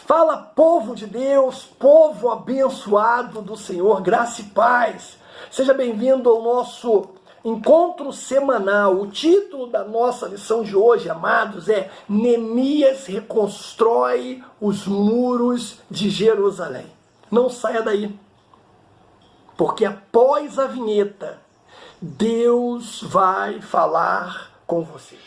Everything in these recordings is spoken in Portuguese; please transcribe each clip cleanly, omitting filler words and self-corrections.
Fala, povo de Deus, povo abençoado do Senhor, graça e paz. Seja bem-vindo ao nosso encontro semanal. O título da nossa lição de hoje, amados, é Neemias reconstrói os muros de Jerusalém. Não saia daí, porque após a vinheta, Deus vai falar com você.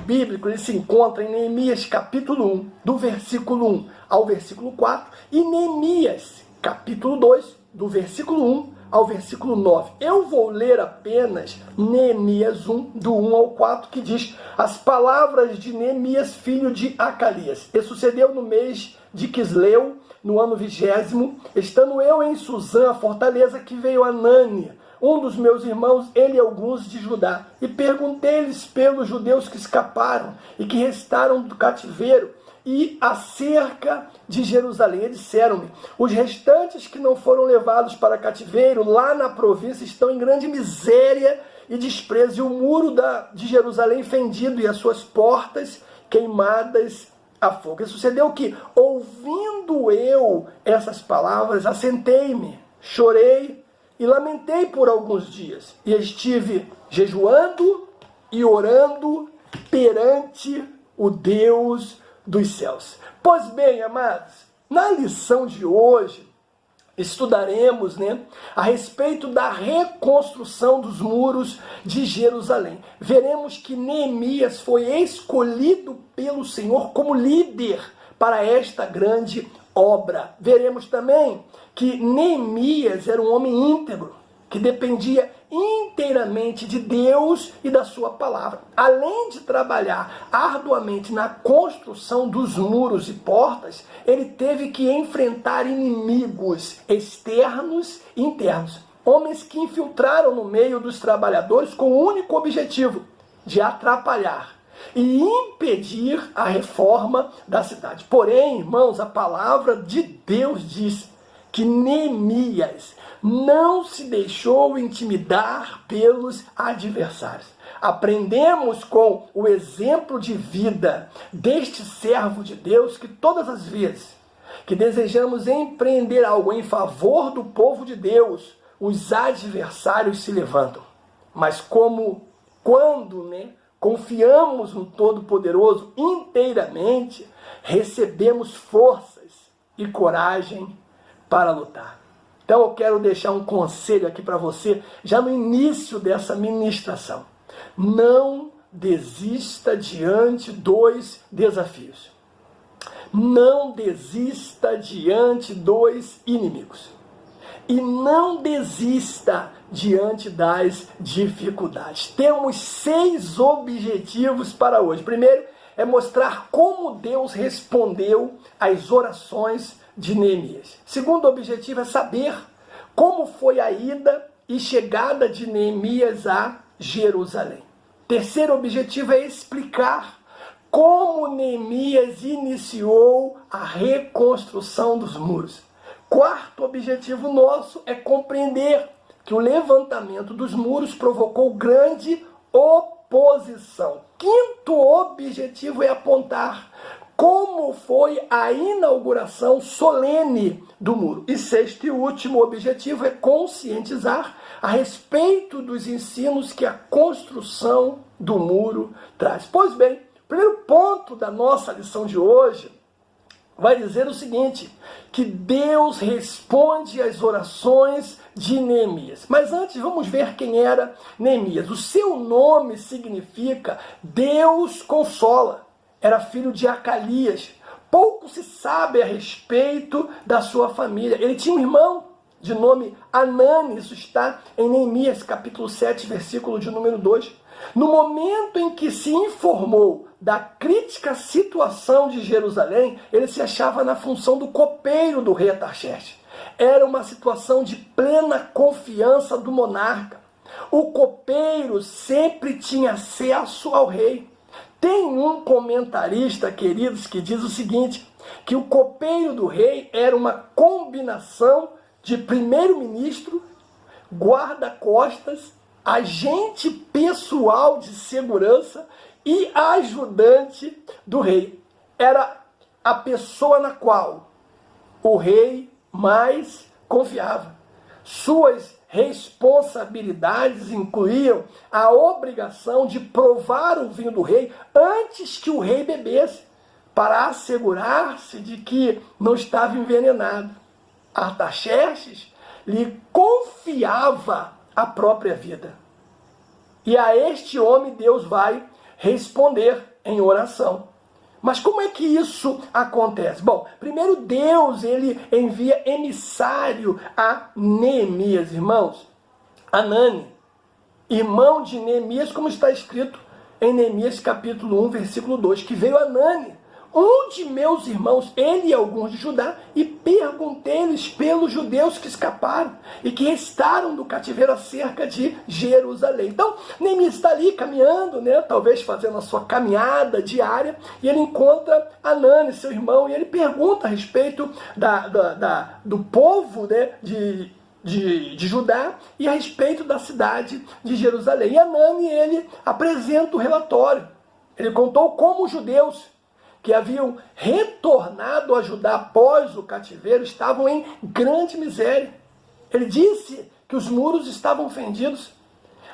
Bíblico, ele se encontra em Neemias capítulo 1, do versículo 1 ao versículo 4, e Neemias capítulo 2, do versículo 1 ao versículo 9. Eu vou ler apenas Neemias 1, do 1 ao 4, que diz: as palavras de Neemias, filho de Acalias. E sucedeu no mês de Quisleu, no ano 20º, estando eu em Suzã, a fortaleza, que veio Anani, um dos meus irmãos, ele e alguns de Judá, e perguntei-lhes pelos judeus que escaparam e que restaram do cativeiro e acerca de Jerusalém. Eles disseram-me: os restantes que não foram levados para cativeiro lá na província estão em grande miséria e desprezo, e o muro de Jerusalém fendido e as suas portas queimadas a fogo. E sucedeu que, ouvindo eu essas palavras, assentei-me, chorei e lamentei por alguns dias, e estive jejuando e orando perante o Deus dos céus. Pois bem, amados, na lição de hoje, estudaremos a respeito da reconstrução dos muros de Jerusalém. Veremos que Neemias foi escolhido pelo Senhor como líder para esta grande obra. Veremos também que Neemias era um homem íntegro, que dependia inteiramente de Deus e da sua palavra. Além de trabalhar arduamente na construção dos muros e portas, ele teve que enfrentar inimigos externos e internos. Homens que infiltraram no meio dos trabalhadores com o único objetivo de atrapalhar e impedir a reforma da cidade. Porém, irmãos, a palavra de Deus diz que Neemias não se deixou intimidar pelos adversários. Aprendemos com o exemplo de vida deste servo de Deus que todas as vezes que desejamos empreender algo em favor do povo de Deus, os adversários se levantam. Mas quando confiamos no Todo-Poderoso inteiramente, recebemos forças e coragem para lutar. Então eu quero deixar um conselho aqui para você, já no início dessa ministração. Não desista diante dos desafios. Não desista diante dos inimigos. E não desista diante das dificuldades. Temos 6 objetivos para hoje. Primeiro é mostrar como Deus respondeu às orações de Neemias. Segundo objetivo é saber como foi a ida e chegada de Neemias a Jerusalém. Terceiro objetivo é explicar como Neemias iniciou a reconstrução dos muros. Quarto objetivo nosso é compreender que o levantamento dos muros provocou grande oposição. Quinto objetivo é apontar como foi a inauguração solene do muro. E sexto e último objetivo é conscientizar a respeito dos ensinos que a construção do muro traz. Pois bem, o primeiro ponto da nossa lição de hoje vai dizer o seguinte, que Deus responde às orações de Neemias. Mas antes vamos ver quem era Neemias. O seu nome significa Deus consola. Era filho de Acalias. Pouco se sabe a respeito da sua família. Ele tinha um irmão de nome Anani. Isso está em Neemias capítulo 7, versículo de número 2. No momento em que se informou da crítica situação de Jerusalém, ele se achava na função do copeiro do rei Artaxerxes. Era uma situação de plena confiança do monarca. O copeiro sempre tinha acesso ao rei. Tem um comentarista, queridos, que diz o seguinte, que o copeiro do rei era uma combinação de primeiro-ministro, guarda-costas, agente pessoal de segurança e ajudante do rei. Era a pessoa na qual o rei mais confiava. Suas responsabilidades incluíam a obrigação de provar o vinho do rei antes que o rei bebesse, para assegurar-se de que não estava envenenado. Artaxerxes lhe confiava a própria vida. E a este homem Deus vai responder em oração. Mas como é que isso acontece? Bom, primeiro Deus, ele envia emissário a Neemias, irmãos. Anani, irmão de Neemias, como está escrito em Neemias capítulo 1, versículo 2, que veio Anani, um de meus irmãos, ele e alguns de Judá, e perguntei-lhes pelos judeus que escaparam e que restaram do cativeiro acerca de Jerusalém. Então, Neemias está ali caminhando, talvez fazendo a sua caminhada diária, e ele encontra Anani, seu irmão, e ele pergunta a respeito do povo de Judá e a respeito da cidade de Jerusalém. E Anani, ele apresenta o relatório. Ele contou como os judeus que haviam retornado a Judá após o cativeiro estavam em grande miséria. Ele disse que os muros estavam fendidos,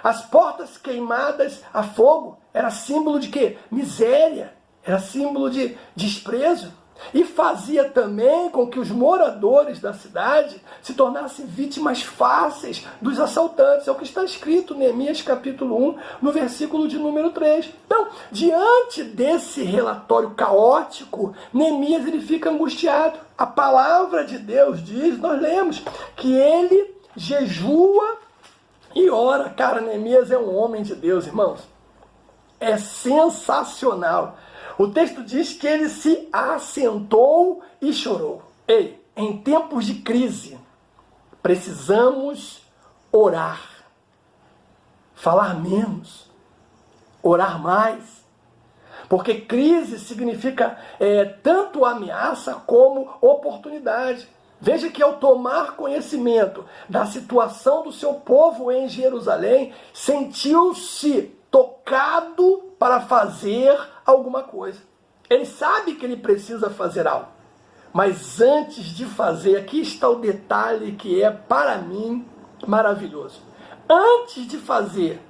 as portas queimadas a fogo. Era símbolo de quê? Miséria. Era símbolo de desprezo. E fazia também com que os moradores da cidade se tornassem vítimas fáceis dos assaltantes. É o que está escrito em Neemias capítulo 1, no versículo de número 3. Então, diante desse relatório caótico, Neemias ele fica angustiado. A palavra de Deus diz, nós lemos, que ele jejua e ora. Cara, Neemias é um homem de Deus, irmãos. É sensacional. O texto diz que ele se assentou e chorou. Ei, em tempos de crise, precisamos orar. Falar menos. Orar mais. Porque crise significa tanto ameaça como oportunidade. Veja que ao tomar conhecimento da situação do seu povo em Jerusalém, sentiu-se tocado para fazer alguma coisa. Ele sabe que ele precisa fazer algo. Mas antes de fazer, aqui está o detalhe que é, para mim, maravilhoso. Antes de fazer,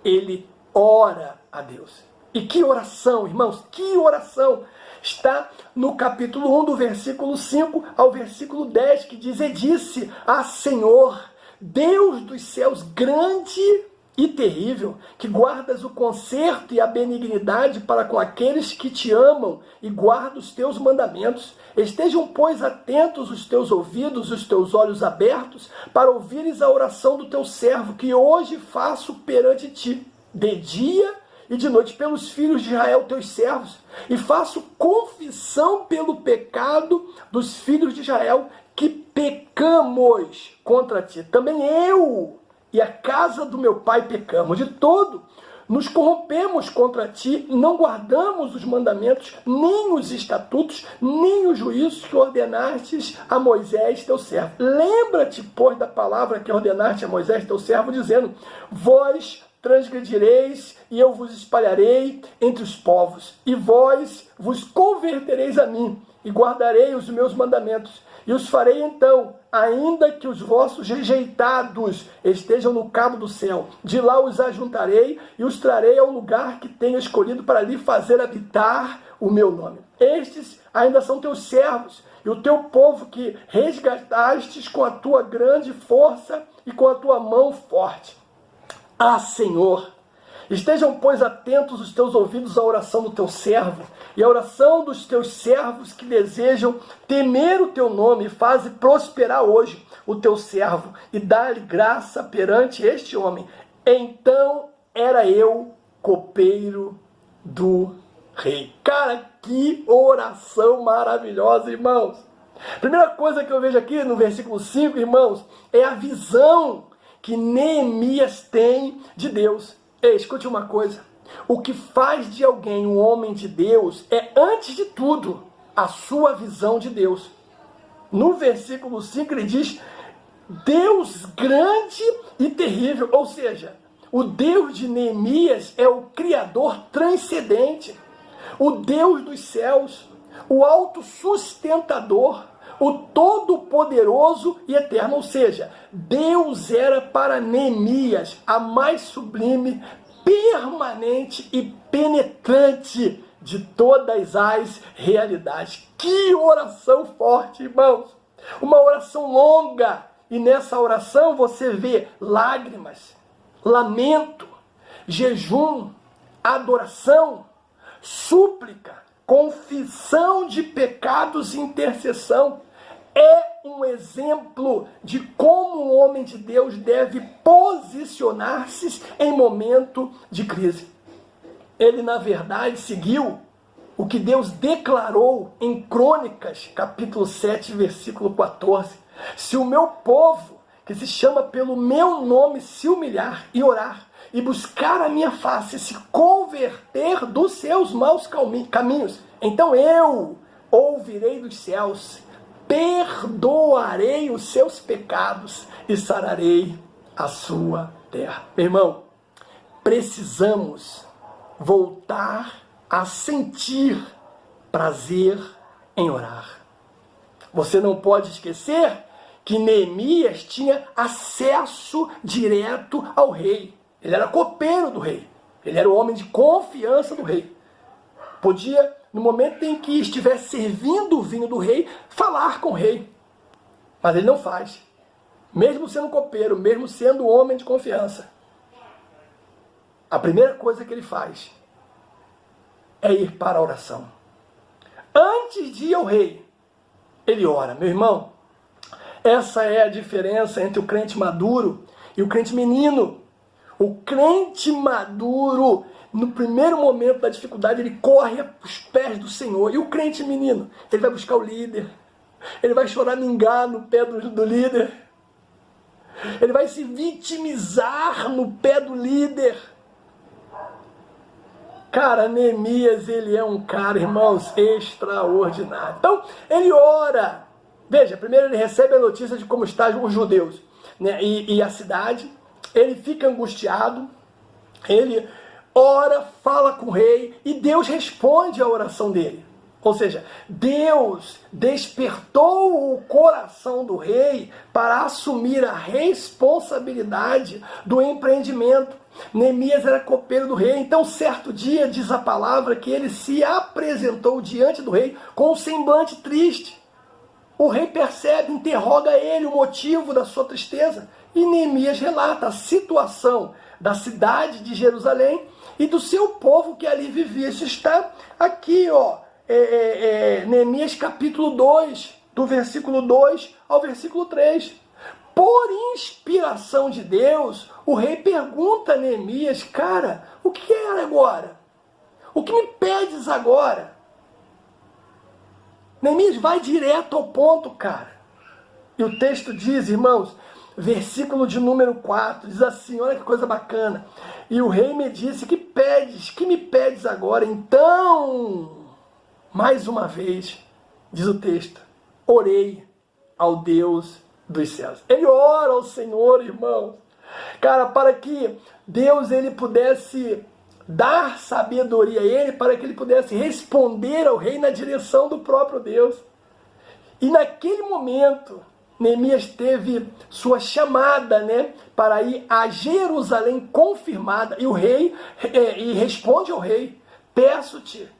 ele ora a Deus. E que oração, irmãos, que oração! Está no capítulo 1, do versículo 5 ao versículo 10, que diz: E disse a Senhor, Deus dos céus, grande e terrível, que guardas o conserto e a benignidade para com aqueles que te amam e guardam os teus mandamentos. Estejam, pois, atentos os teus ouvidos e os teus olhos abertos, para ouvires a oração do teu servo, que hoje faço perante ti, de dia e de noite, pelos filhos de Israel, teus servos, e faço confissão pelo pecado dos filhos de Israel, que pecamos contra ti. Também eu e a casa do meu pai pecamos. De todo, nos corrompemos contra ti, não guardamos os mandamentos, nem os estatutos, nem os juízos que ordenastes a Moisés, teu servo. Lembra-te, pois, da palavra que ordenaste a Moisés, teu servo, dizendo: Vós transgredireis, e eu vos espalharei entre os povos, e vós vos convertereis a mim, e guardarei os meus mandamentos, e os farei então, ainda que os vossos rejeitados estejam no cabo do céu. De lá os ajuntarei, e os trarei ao lugar que tenho escolhido para ali fazer habitar o meu nome. Estes ainda são teus servos, e o teu povo que resgatastes com a tua grande força e com a tua mão forte. Ah, Senhor, estejam, pois, atentos os teus ouvidos à oração do teu servo e à oração dos teus servos que desejam temer o teu nome, e faze prosperar hoje o teu servo e dá-lhe graça perante este homem. Então era eu copeiro do rei. Cara, que oração maravilhosa, irmãos. Primeira coisa que eu vejo aqui no versículo 5, irmãos, é a visão que Neemias tem de Deus. Ei, escute uma coisa. O que faz de alguém um homem de Deus é, antes de tudo, a sua visão de Deus. No versículo 5 ele diz, Deus grande e terrível. Ou seja, o Deus de Neemias é o Criador transcendente, o Deus dos céus, o autossustentador, o Todo-Poderoso e Eterno. Ou seja, Deus era para Neemias a mais sublime, permanente e penetrante de todas as realidades. Que oração forte, irmãos! Uma oração longa, e nessa oração você vê lágrimas, lamento, jejum, adoração, súplica, confissão de pecados e intercessão. É um exemplo de como um homem de Deus deve posicionar-se em momento de crise. Ele, na verdade, seguiu o que Deus declarou em Crônicas, capítulo 7, versículo 14. Se o meu povo, que se chama pelo meu nome, se humilhar e orar, e buscar a minha face, se converter dos seus maus caminhos, então eu ouvirei dos céus, perdoarei os seus pecados e sararei a sua terra. Meu irmão, precisamos voltar a sentir prazer em orar. Você não pode esquecer que Neemias tinha acesso direto ao rei. Ele era copeiro do rei. Ele era o homem de confiança do rei. Podia, no momento em que estivesse servindo o vinho do rei, falar com o rei. Mas ele não faz. Mesmo sendo copeiro, mesmo sendo homem de confiança. A primeira coisa que ele faz é ir para a oração. Antes de ir ao rei, ele ora. Meu irmão, essa é a diferença entre o crente maduro e o crente menino. O crente maduro, no primeiro momento da dificuldade, ele corre aos pés do Senhor. E o crente menino, ele vai buscar o líder. Ele vai choramingar no pé do líder. Ele vai se vitimizar no pé do líder. Cara, Neemias, ele é um cara, irmãos, extraordinário. Então, ele ora. Veja, primeiro ele recebe a notícia de como estão os judeus, né, e a cidade. Ele fica angustiado. Ele ora, fala com o rei, e Deus responde à oração dele. Ou seja, Deus despertou o coração do rei para assumir a responsabilidade do empreendimento. Neemias era copeiro do rei, então certo dia, diz a palavra, que ele se apresentou diante do rei com um semblante triste. O rei percebe, interroga ele o motivo da sua tristeza, e Neemias relata a situação da cidade de Jerusalém e do seu povo que ali vivia. Isso está aqui, ó, Neemias capítulo 2, do versículo 2 ao versículo 3. Por inspiração de Deus, o rei pergunta a Neemias, cara, o que é agora? O que me pedes agora? Neemias vai direto ao ponto, cara. E o texto diz, irmãos, versículo de número 4, diz assim, olha que coisa bacana. E o rei me disse, que me pedes agora? Então, mais uma vez, diz o texto, orei ao Deus dos céus. Ele ora ao Senhor, irmãos. Cara, para que Deus ele pudesse dar sabedoria a ele, para que ele pudesse responder ao rei na direção do próprio Deus. E naquele momento, Neemias teve sua chamada, né, para ir a Jerusalém confirmada. E o rei e responde ao rei, peço-te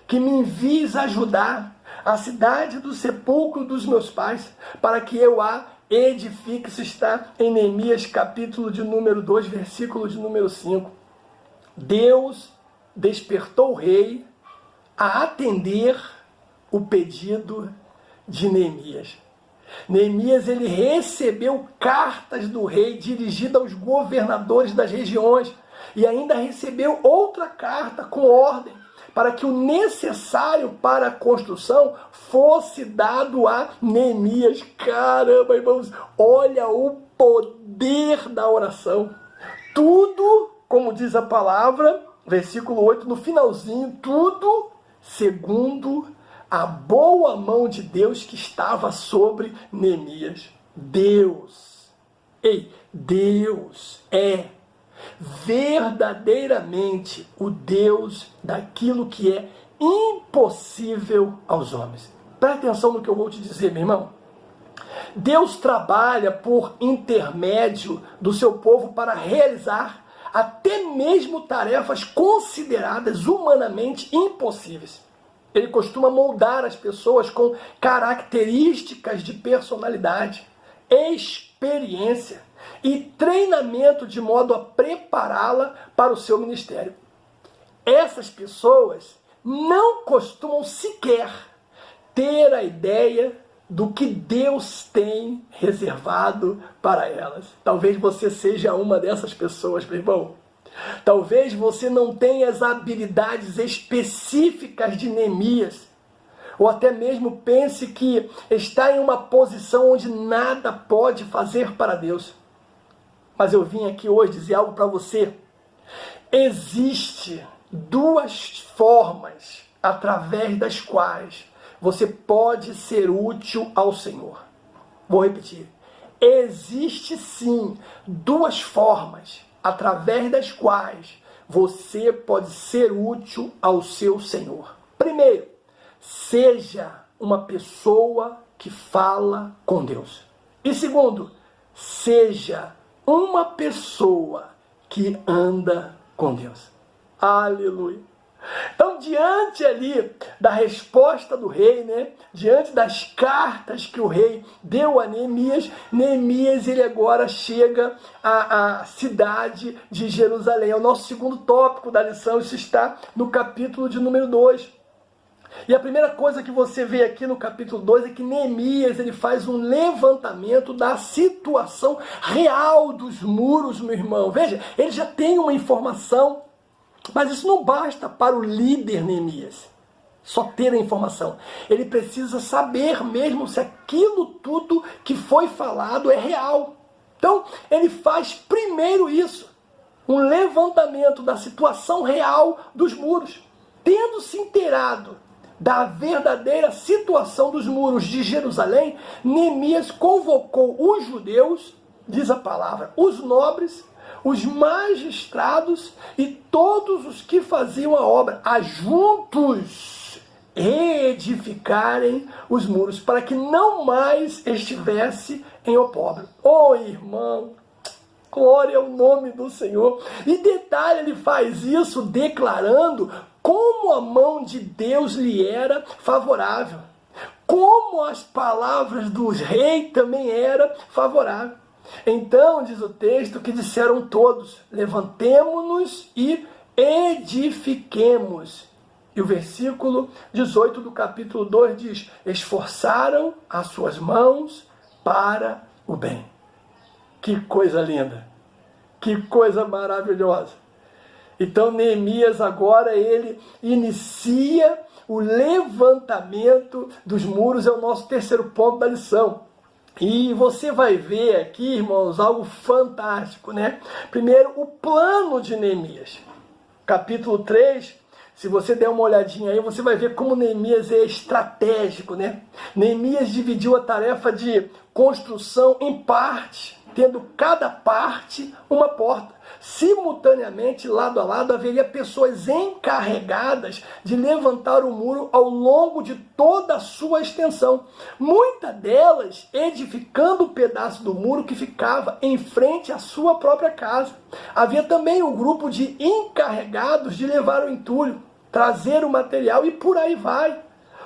que me envies ajudar a cidade do sepulcro dos meus pais, para que eu a edifique. Isso está em Neemias capítulo de número 2, versículo de número 5. Deus despertou o rei a atender o pedido de Neemias. Neemias ele recebeu cartas do rei dirigidas aos governadores das regiões e ainda recebeu outra carta com ordem para que o necessário para a construção fosse dado a Neemias. Caramba, irmãos, olha o poder poder da oração. Tudo, como diz a palavra, versículo 8, no finalzinho, tudo segundo a boa mão de Deus que estava sobre Neemias. Deus é verdadeiramente o Deus daquilo que é impossível aos homens. Presta atenção no que eu vou te dizer, meu irmão. Deus trabalha por intermédio do seu povo para realizar até mesmo tarefas consideradas humanamente impossíveis. Ele costuma moldar as pessoas com características de personalidade, experiência e treinamento de modo a prepará-la para o seu ministério. Essas pessoas não costumam sequer ter a ideia do que Deus tem reservado para elas. Talvez você seja uma dessas pessoas, meu irmão. Talvez você não tenha as habilidades específicas de Neemias, ou até mesmo pense que está em uma posição onde nada pode fazer para Deus. Mas eu vim aqui hoje dizer algo para você. Existem duas formas através das quais você pode ser útil ao Senhor. Vou repetir. Existe sim duas formas através das quais você pode ser útil ao seu Senhor. Primeiro, seja uma pessoa que fala com Deus. E segundo, seja uma pessoa que anda com Deus. Aleluia. Então, diante ali da resposta do rei, diante das cartas que o rei deu a Neemias, ele agora chega à cidade de Jerusalém. É o nosso segundo tópico da lição, isso está no capítulo de número 2. E a primeira coisa que você vê aqui no capítulo 2 é que Neemias ele faz um levantamento da situação real dos muros, meu irmão. Veja, ele já tem uma informação. Mas isso não basta para o líder Neemias, só ter a informação. Ele precisa saber mesmo se aquilo tudo que foi falado é real. Então, ele faz primeiro isso, um levantamento da situação real dos muros. Tendo se inteirado da verdadeira situação dos muros de Jerusalém, Neemias convocou os judeus, diz a palavra, os nobres, os magistrados e todos os que faziam a obra, a juntos reedificarem os muros, para que não mais estivesse em opróbrio. Oh, irmão, glória ao nome do Senhor. E detalhe, ele faz isso declarando como a mão de Deus lhe era favorável, como as palavras do rei também eram favoráveis. Então, diz o texto, que disseram todos, levantemo-nos e edifiquemos. E o versículo 18 do capítulo 2 diz, esforçaram as suas mãos para o bem. Que coisa linda, que coisa maravilhosa. Então, Neemias agora, ele inicia o levantamento dos muros, é o nosso terceiro ponto da lição. E você vai ver aqui, irmãos, algo fantástico, Primeiro, o plano de Neemias. Capítulo 3, se você der uma olhadinha aí, você vai ver como Neemias é estratégico, Neemias dividiu a tarefa de construção em partes, tendo cada parte uma porta. Simultaneamente, lado a lado, haveria pessoas encarregadas de levantar o muro ao longo de toda a sua extensão. Muitas delas edificando o pedaço do muro que ficava em frente à sua própria casa. Havia também um grupo de encarregados de levar o entulho, trazer o material e por aí vai.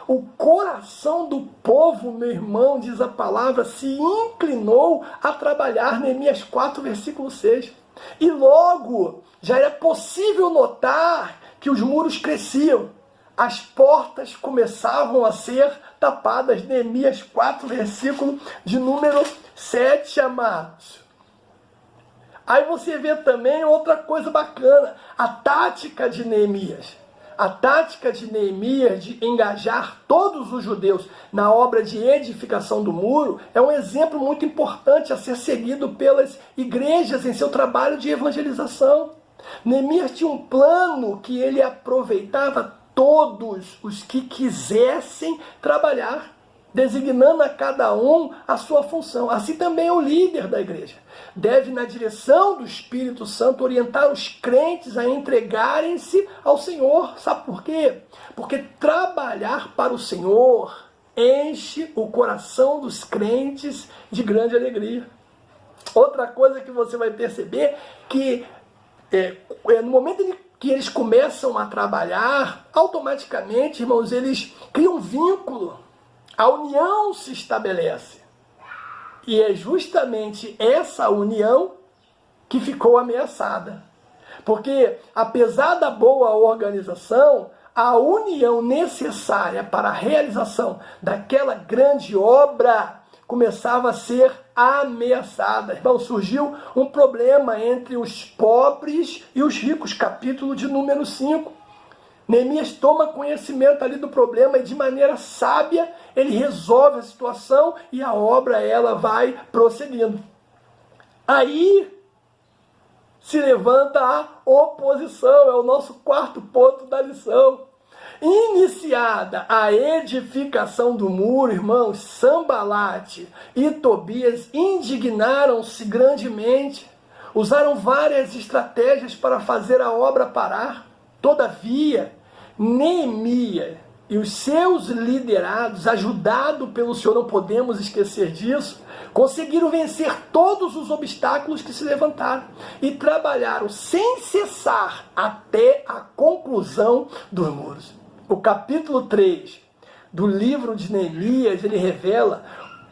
O coração do povo, meu irmão, diz a palavra, se inclinou a trabalhar. Neemias 4, versículo 6. E logo já era possível notar que os muros cresciam. As portas começavam a ser tapadas. Neemias 4, versículo de número 7, amados. Aí você vê também outra coisa bacana. A tática de Neemias. A tática de Neemias de engajar todos os judeus na obra de edificação do muro é um exemplo muito importante a ser seguido pelas igrejas em seu trabalho de evangelização. Neemias tinha um plano que ele aproveitava todos os que quisessem trabalhar, designando a cada um a sua função. Assim também o líder da igreja deve, na direção do Espírito Santo, orientar os crentes a entregarem-se ao Senhor. Sabe por quê? Porque trabalhar para o Senhor enche o coração dos crentes de grande alegria. Outra coisa que você vai perceber que no momento em que eles começam a trabalhar, automaticamente, irmãos, eles criam um vínculo. A união se estabelece. E é justamente essa união que ficou ameaçada. Porque, apesar da boa organização, a união necessária para a realização daquela grande obra começava a ser ameaçada. Irmão, surgiu um problema entre os pobres e os ricos, capítulo de número 5. Neemias toma conhecimento ali do problema e de maneira sábia ele resolve a situação e a obra ela vai prosseguindo. Aí se levanta a oposição, é o nosso quarto ponto da lição. Iniciada a edificação do muro, irmãos, Sambalate e Tobias indignaram-se grandemente, usaram várias estratégias para fazer a obra parar. Todavia, Neemias e os seus liderados, ajudados pelo Senhor, não podemos esquecer disso, conseguiram vencer todos os obstáculos que se levantaram e trabalharam sem cessar até a conclusão dos muros. O capítulo 3 do livro de Neemias, ele revela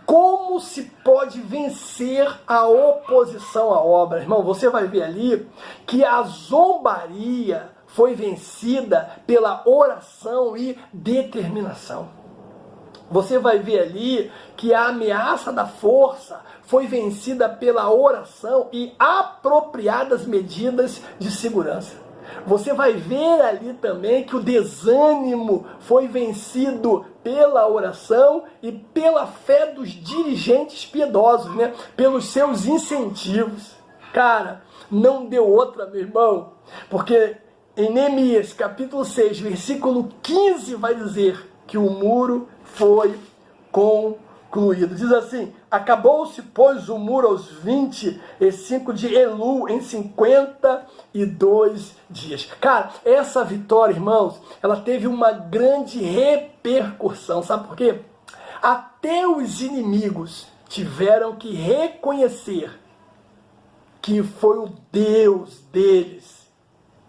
como se pode vencer a oposição à obra. Irmão, você vai ver ali que a zombaria foi vencida pela oração e determinação. Você vai ver ali que a ameaça da força foi vencida pela oração e apropriadas medidas de segurança. Você vai ver ali também que o desânimo foi vencido pela oração e pela fé dos dirigentes piedosos, né? Pelos seus incentivos. Cara, não deu outra, meu irmão, porque em Neemias, capítulo 6, versículo 15, vai dizer que o muro foi concluído. Diz assim: acabou-se, pois, o muro aos 25 de Elul, em 52 dias. Cara, essa vitória, irmãos, ela teve uma grande repercussão. Sabe por quê? Até os inimigos tiveram que reconhecer que foi o Deus deles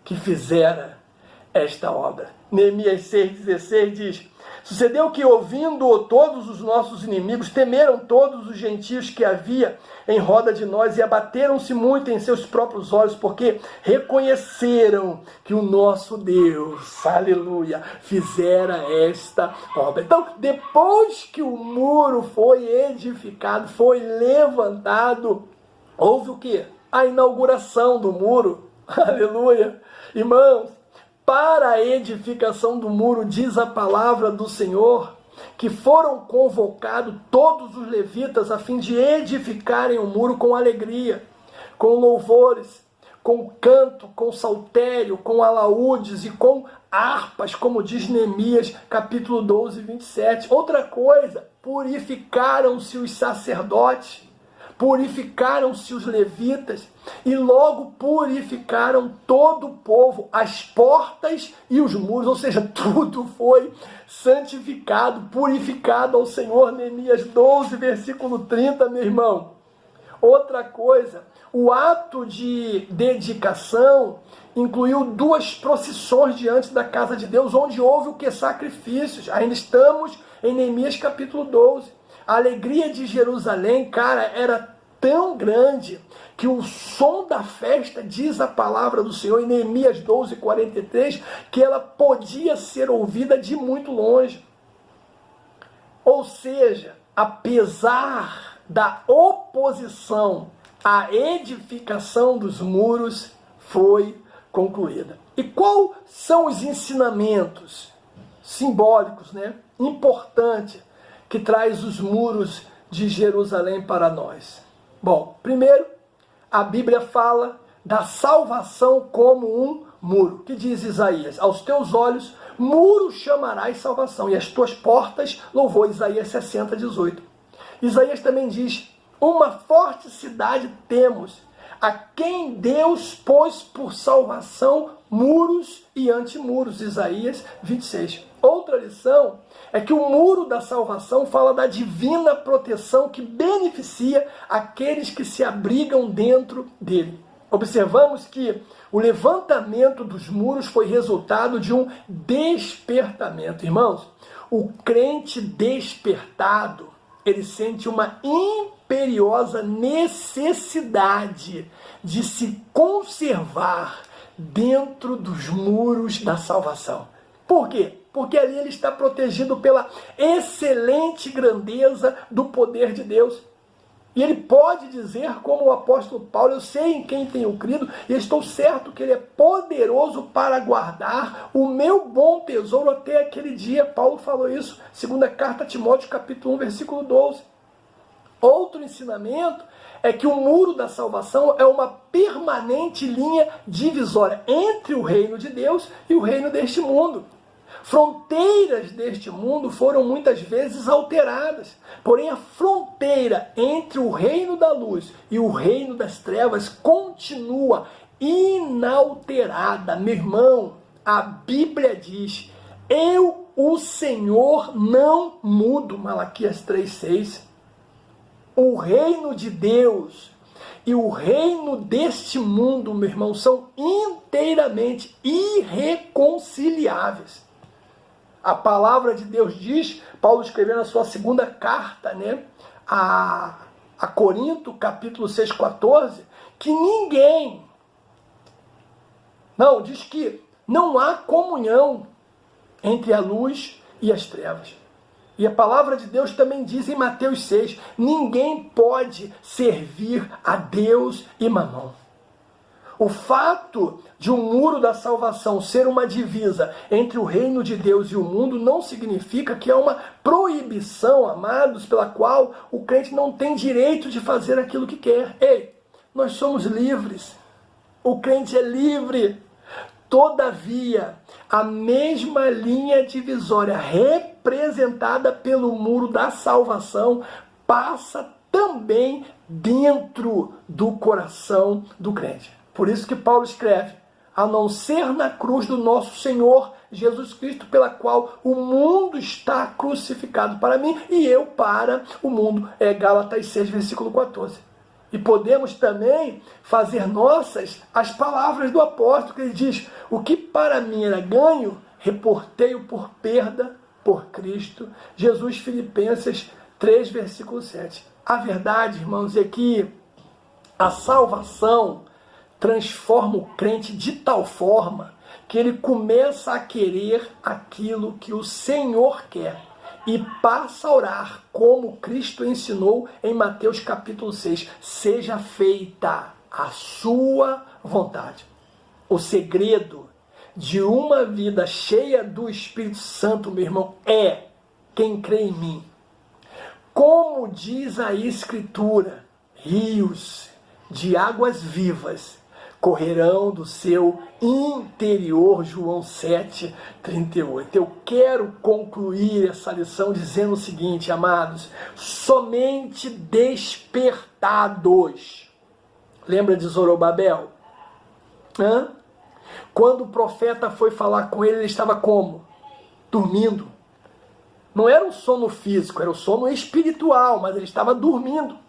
que fizera esta obra. Neemias 6,16 diz: sucedeu que, ouvindo todos os nossos inimigos, temeram todos os gentios que havia em roda de nós e abateram-se muito em seus próprios olhos, porque reconheceram que o nosso Deus, aleluia, fizera esta obra. Então, depois que o muro foi edificado, foi levantado, houve o quê? A inauguração do muro. Aleluia. Irmãos, para a edificação do muro, diz a palavra do Senhor, que foram convocados todos os levitas a fim de edificarem o muro com alegria, com louvores, com canto, com saltério, com alaúdes e com harpas, como diz Neemias, capítulo 12, 27. Outra coisa, purificaram-se os sacerdotes, purificaram-se os levitas e logo purificaram todo o povo, as portas e os muros, ou seja, tudo foi santificado, purificado ao Senhor. Neemias 12, versículo 30, meu irmão. Outra coisa, o ato de dedicação incluiu 2 procissões diante da casa de Deus, onde houve o que? Sacrifícios. Ainda estamos em Neemias capítulo 12. A alegria de Jerusalém, cara, era tão grande que o som da festa, diz a palavra do Senhor em Neemias 12, 43, que ela podia ser ouvida de muito longe. Ou seja, apesar da oposição à edificação dos muros, foi concluída. E quais são os ensinamentos simbólicos, importantes, que traz os muros de Jerusalém para nós? Bom, primeiro, a Bíblia fala da salvação como um muro. Que diz Isaías? Aos teus olhos, muro chamarás salvação, e as tuas portas louvor. Isaías 60, 18. Isaías também diz, uma forte cidade temos, a quem Deus pôs por salvação muros e antimuros. Isaías 26. Outra lição é que o muro da salvação fala da divina proteção que beneficia aqueles que se abrigam dentro dele. Observamos que o levantamento dos muros foi resultado de um despertamento. Irmãos, o crente despertado, ele sente uma imperiosa necessidade de se conservar dentro dos muros da salvação. Por quê? Porque ali ele está protegido pela excelente grandeza do poder de Deus. E ele pode dizer, como o apóstolo Paulo, eu sei em quem tenho crido, e estou certo que ele é poderoso para guardar o meu bom tesouro até aquele dia. Paulo falou isso, segunda carta a Timóteo, capítulo 1, versículo 12. Outro ensinamento é que o muro da salvação é uma permanente linha divisória entre o reino de Deus e o reino deste mundo. Fronteiras deste mundo foram muitas vezes alteradas, porém a fronteira entre o reino da luz e o reino das trevas continua inalterada. Meu irmão, a Bíblia diz, eu, o Senhor, não mudo. Malaquias 3,6. O reino de Deus e o reino deste mundo, meu irmão, são inteiramente irreconciliáveis. A palavra de Deus diz, Paulo escreveu na sua segunda carta, a Corinto, capítulo 6, 14, que diz que não há comunhão entre a luz e as trevas. E a palavra de Deus também diz em Mateus 6, ninguém pode servir a Deus e Mamão. O fato de um muro da salvação ser uma divisa entre o reino de Deus e o mundo não significa que é uma proibição, amados, pela qual o crente não tem direito de fazer aquilo que quer. Ei, nós somos livres. O crente é livre. Todavia, a mesma linha divisória representada pelo muro da salvação passa também dentro do coração do crente. Por isso que Paulo escreve, a não ser na cruz do nosso Senhor Jesus Cristo, pela qual o mundo está crucificado para mim e eu para o mundo. É Gálatas 6, versículo 14. E podemos também fazer nossas as palavras do apóstolo, que ele diz, o que para mim era ganho, reportei-o por perda por Cristo. Jesus, Filipenses 3, versículo 7. A verdade, irmãos, é que a salvação transforma o crente de tal forma que ele começa a querer aquilo que o Senhor quer e passa a orar como Cristo ensinou em Mateus capítulo 6, seja feita a sua vontade. O segredo de uma vida cheia do Espírito Santo, meu irmão, é quem crê em mim. Como diz a Escritura, rios de águas vivas correrão do seu interior, João 7, 38. Eu quero concluir essa lição dizendo o seguinte, amados, somente despertados. Lembra de Zorobabel? Quando o profeta foi falar com ele, ele estava como? Dormindo. Não era um sono físico, era um sono espiritual, mas ele estava dormindo.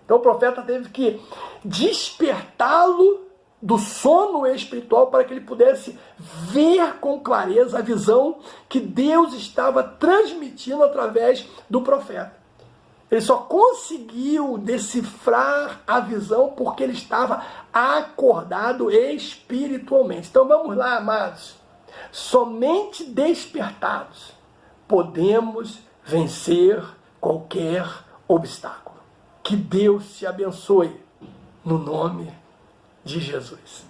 Então o profeta teve que despertá-lo do sono espiritual para que ele pudesse ver com clareza a visão que Deus estava transmitindo através do profeta. Ele só conseguiu decifrar a visão porque ele estava acordado espiritualmente. Então vamos lá, amados. Somente despertados podemos vencer qualquer obstáculo. Que Deus te abençoe, no nome de Jesus.